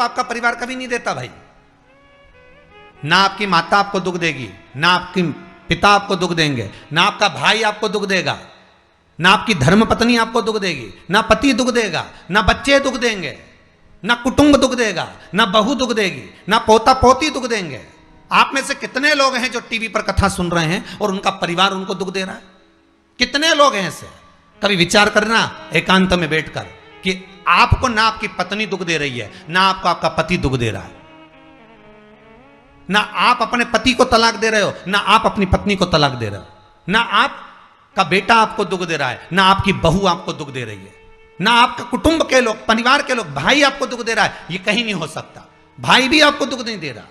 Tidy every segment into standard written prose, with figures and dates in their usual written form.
आपका परिवार कभी नहीं देता भाई। ना आपकी माता आपको दुख देगी, ना आपके पिता आपको दुख देंगे, ना आपका भाई आपको दुख देगा, ना आपकी धर्म पत्नी आपको दुख देगी, ना पति दुख देगा, ना बच्चे दुख देंगे, ना कुटुंब दुख देगा, ना बहू दुख देगी, ना पोता पोती दुख देंगे। आप में से कितने लोग हैं जो टीवी पर कथा सुन रहे हैं और उनका परिवार उनको दुख दे रहा है? कितने लोग हैं ऐसे? कभी विचार करना एकांत में बैठकर कि आपको ना आपकी पत्नी दुख दे रही है, ना आपको आपका पति दुख दे रहा है, ना आप अपने पति को तलाक दे रहे हो, ना आप अपनी पत्नी को तलाक दे रहे हो, ना आपका बेटा आपको दुख दे रहा है, ना आपकी बहू आपको दुख दे रही है, ना आपका कुटुंब के लोग, परिवार के लोग, भाई आपको दुख दे रहा है। ये कहीं नहीं हो सकता। भाई भी आपको दुख नहीं दे रहा,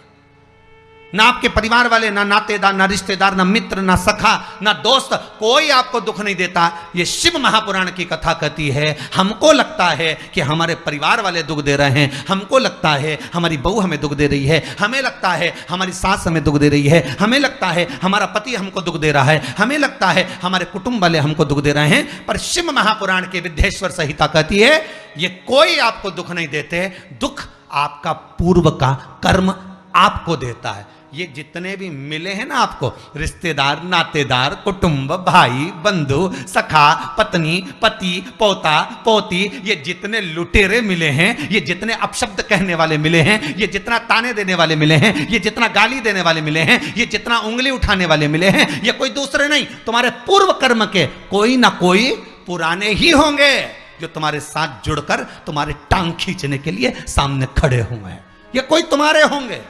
ना आपके परिवार वाले, ना नातेदार, ना रिश्तेदार, ना मित्र, ना सखा, ना दोस्त, कोई आपको दुख नहीं देता। ये शिव महापुराण की कथा कहती है हमको लगता है कि हमारे परिवार वाले दुख दे रहे हैं, हमको लगता है हमारी बहू हमें दुख दे रही है, हमें लगता है हमारी सास हमें दुख दे रही है, हमें लगता है हमारा पति हमको दुख दे रहा है, हमें लगता है हमारे कुटुंब वाले हमको दुख दे रहे हैं। पर शिव महापुराण की विद्येश्वर संहिता कहती है ये कोई आपको दुख नहीं देते, दुख आपका पूर्व का कर्म आपको देता है। ये जितने भी मिले हैं ना आपको, रिश्तेदार, नातेदार, कुटुंब, भाई, बंधु, सखा, पत्नी, पति, पोता, पोती, ये जितने लुटेरे मिले हैं, ये जितने अपशब्द कहने वाले मिले हैं, ये जितना ताने देने वाले मिले हैं, ये जितना गाली देने वाले मिले हैं, ये जितना उंगली उठाने वाले मिले हैं, ये कोई दूसरे नहीं, तुम्हारे पूर्व कर्म के कोई ना कोई पुराने ही होंगे जो तुम्हारे साथ जुड़कर तुम्हारे टांग खींचने के लिए सामने खड़े हुए हैं। ये कोई तुम्हारे होंगे।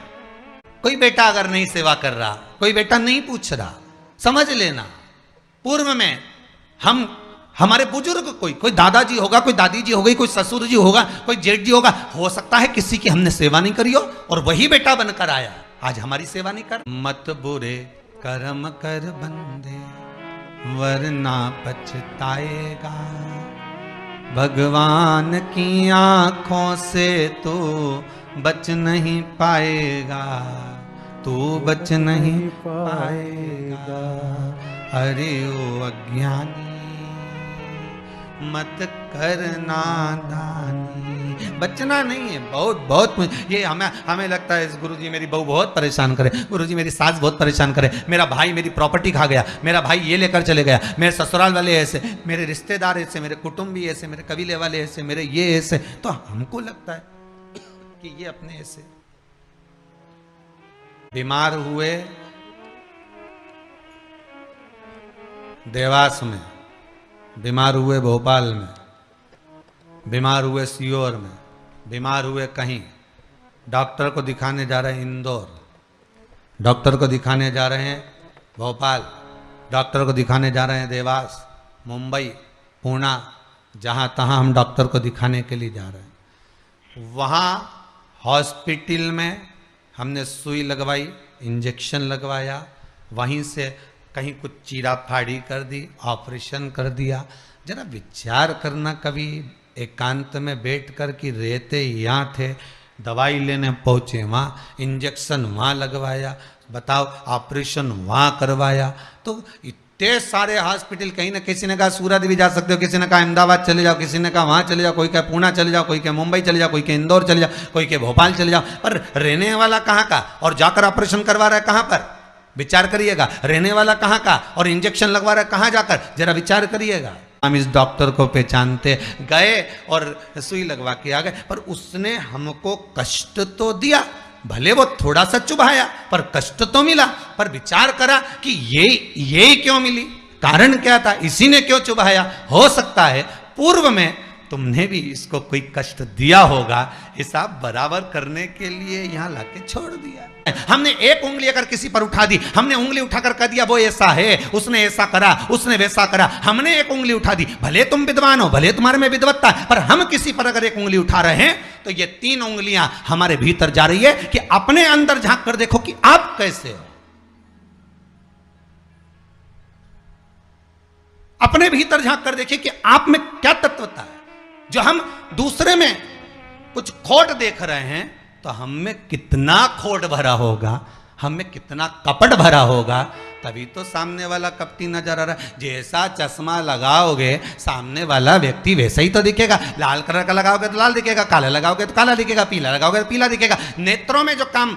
कोई बेटा अगर नहीं सेवा कर रहा, कोई बेटा नहीं पूछ रहा, समझ लेना पूर्व में हमारे बुजुर्ग, कोई दादाजी होगा, कोई दादी जी हो गई, कोई ससुर जी होगा, कोई जेठ जी होगा, हो सकता है किसी की हमने सेवा नहीं करी हो और वही बेटा बनकर आया, आज हमारी सेवा नहीं कर। मत बुरे कर्म कर बंदे वरना पछताएगा, भगवान की आंखों से तो बच नहीं पाएगा, तू बच नहीं पाएगा। अरे ओ अज्ञानी मत करना दानी, बचना नहीं है। बहुत ये हमें लगता है गुरुजी मेरी बहू बहुत परेशान करे, गुरुजी मेरी सास बहुत परेशान करे, मेरा भाई मेरी प्रॉपर्टी खा गया, मेरा भाई ये लेकर चले गया, मेरे ससुराल वाले ऐसे, मेरे रिश्तेदार ऐसे, मेरे कुटुंबी ऐसे, मेरे कबीले वाले ऐसे, मेरे ये ऐसे। तो हमको लगता है कि ये अपने ऐसे बीमार हुए देवास में, बीमार हुए भोपाल में, बीमार हुए सीहोर में, बीमार हुए कहीं, डॉक्टर को दिखाने जा रहे हैं इंदौर, डॉक्टर को दिखाने जा रहे हैं भोपाल, डॉक्टर को दिखाने जा रहे हैं देवास, मुंबई, पुणे, जहाँ तहाँ हम डॉक्टर को दिखाने के लिए जा रहे हैं। वहाँ हॉस्पिटल में हमने सुई लगवाई, इंजेक्शन लगवाया, वहीं से कहीं कुछ चीरा फाड़ी कर दी, ऑपरेशन कर दिया। जरा विचार करना कभी एकांत में बैठ कर कि रहते यहाँ थे, दवाई लेने पहुँचे वहाँ, इंजेक्शन वहाँ लगवाया, बताओ ऑपरेशन वहाँ करवाया। तो इतने सारे हॉस्पिटल, कहीं ना किसी ने कहा सूरत भी जा सकते हो, किसी ने कहा अहमदाबाद चले जाओ, किसी ने कहा वहाँ चले जाओ, कोई कहे पुणे चले जाओ, कोई कहे मुंबई चले जाओ, कोई कहे इंदौर चले जाओ, कोई कहे भोपाल चले जाओ। पर रहने वाला कहाँ का और जाकर ऑपरेशन करवा रहा है कहाँ पर? विचार करिएगा। रहने वाला कहाँ का और इंजेक्शन लगवा रहा है कहाँ जाकर? जरा विचार करिएगा। हम इस डॉक्टर को पहचानते, गए और सुई लगवा के आ गए, पर उसने हमको कष्ट तो दिया, भले वो थोड़ा सा चुभाया पर कष्ट तो मिला। पर विचार करा कि ये क्यों मिली, कारण क्या था, इसी ने क्यों चुभाया? हो सकता है पूर्व में तुमने भी इसको कोई कष्ट दिया होगा, हिसाब बराबर करने के लिए यहाँ लाके छोड़ दिया। हमने एक उंगली अगर किसी पर उठा दी, हमने उंगली उठाकर कह दिया वो ऐसा है, उसने ऐसा करा, उसने वैसा करा, हमने एक उंगली उठा दी, भले तुम विद्वान हो, भले तुम्हारे में विद्वत्ता है, पर हम किसी पर अगर एक उंगली उठा रहे हैं तो ये 3 उंगलियां हमारे भीतर जा रही है कि अपने अंदर झांक कर देखो कि आप कैसे हो, अपने भीतर झांक कर देखिए कि आप में क्या तत्वता है। जो हम दूसरे में कुछ खोट देख रहे हैं तो हम में कितना खोट भरा होगा, हम में कितना कपट भरा होगा, तभी तो सामने वाला कपटी नजर आ रहा है। जैसा चश्मा लगाओगे सामने वाला व्यक्ति वैसा ही तो दिखेगा। लाल कलर का लगाओगे तो लाल दिखेगा, काला लगाओगे तो काला दिखेगा, पीला लगाओगे तो पीला दिखेगा। नेत्रों में जो काम,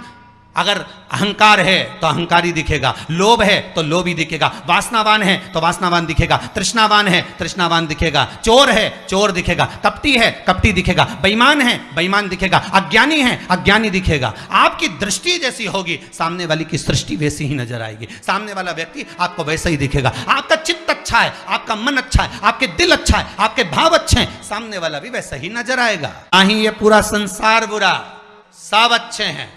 अगर अहंकार है तो अहंकारी दिखेगा, लोभ है तो लोभी दिखेगा, वासनावान है तो वासनावान दिखेगा, तृष्णावान है तृष्णावान दिखेगा, चोर है चोर दिखेगा, कपटी है कपटी दिखेगा, बेईमान है बेईमान दिखेगा, अज्ञानी है अज्ञानी दिखेगा। आपकी दृष्टि जैसी होगी सामने वाली की सृष्टि वैसी ही नजर आएगी, सामने वाला व्यक्ति आपको वैसा ही दिखेगा। आपका चित्त अच्छा है, आपका मन अच्छा है, आपके दिल अच्छा है, आपके भाव अच्छे हैं, सामने वाला भी वैसा ही नजर आएगा। नहीं ये पूरा संसार बुरा, सब अच्छे हैं।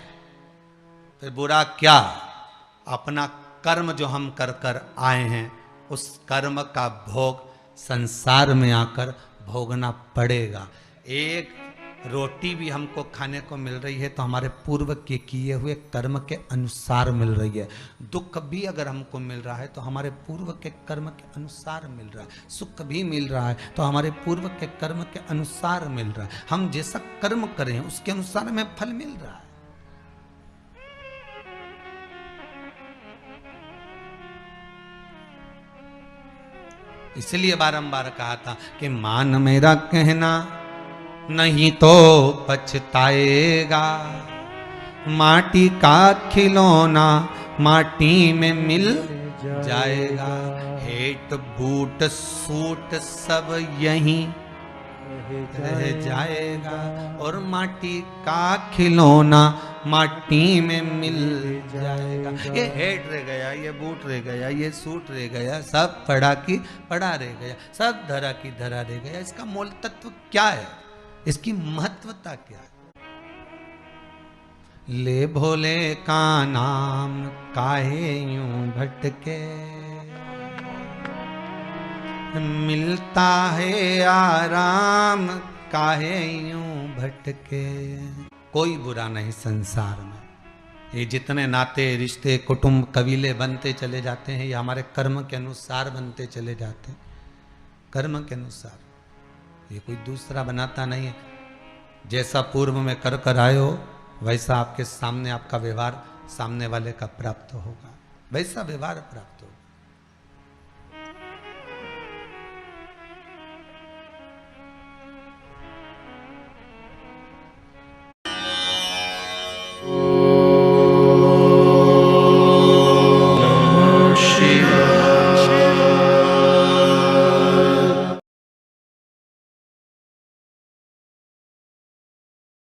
फिर बुरा क्या? अपना कर्म जो हम कर कर आए हैं उस कर्म का भोग संसार में आकर भोगना पड़ेगा। एक रोटी भी हमको खाने को मिल रही है तो हमारे पूर्व के किए हुए कर्म के अनुसार मिल रही है। दुख भी अगर हमको मिल रहा है तो हमारे पूर्व के कर्म के अनुसार मिल रहा है। सुख भी मिल रहा है तो हमारे पूर्व के कर्म के अनुसार मिल रहा है। हम जैसा कर्म करें उसके अनुसार हमें फल मिल रहा है। इसलिए बारंबार कहा था कि मान मेरा कहना नहीं तो पछताएगा, माटी का खिलौना माटी में मिल जाएगा, हेट बूट सूट सब यहीं रह जाएगा और माटी का खिलौना माटी में मिल जाएगा। ये हेट रह गया, ये बूट रह गया, ये सूट रह गया, सब पड़ा की पड़ा रह गया, सब धरा की धरा रह गया। इसका मूल तत्व क्या है? इसकी महत्वता क्या है? ले भोले का नाम काहे यूं भटके, मिलता है आराम काहे यूं भटके। कोई बुरा नहीं संसार में। ये जितने नाते रिश्ते कुटुंब कबीले बनते चले जाते हैं ये हमारे कर्म के अनुसार बनते चले जाते हैं। कर्म के अनुसार, ये कोई दूसरा बनाता नहीं है। जैसा पूर्व में कर कर आए हो वैसा आपके सामने आपका व्यवहार सामने वाले का प्राप्त होगा, वैसा व्यवहार प्राप्त होगा।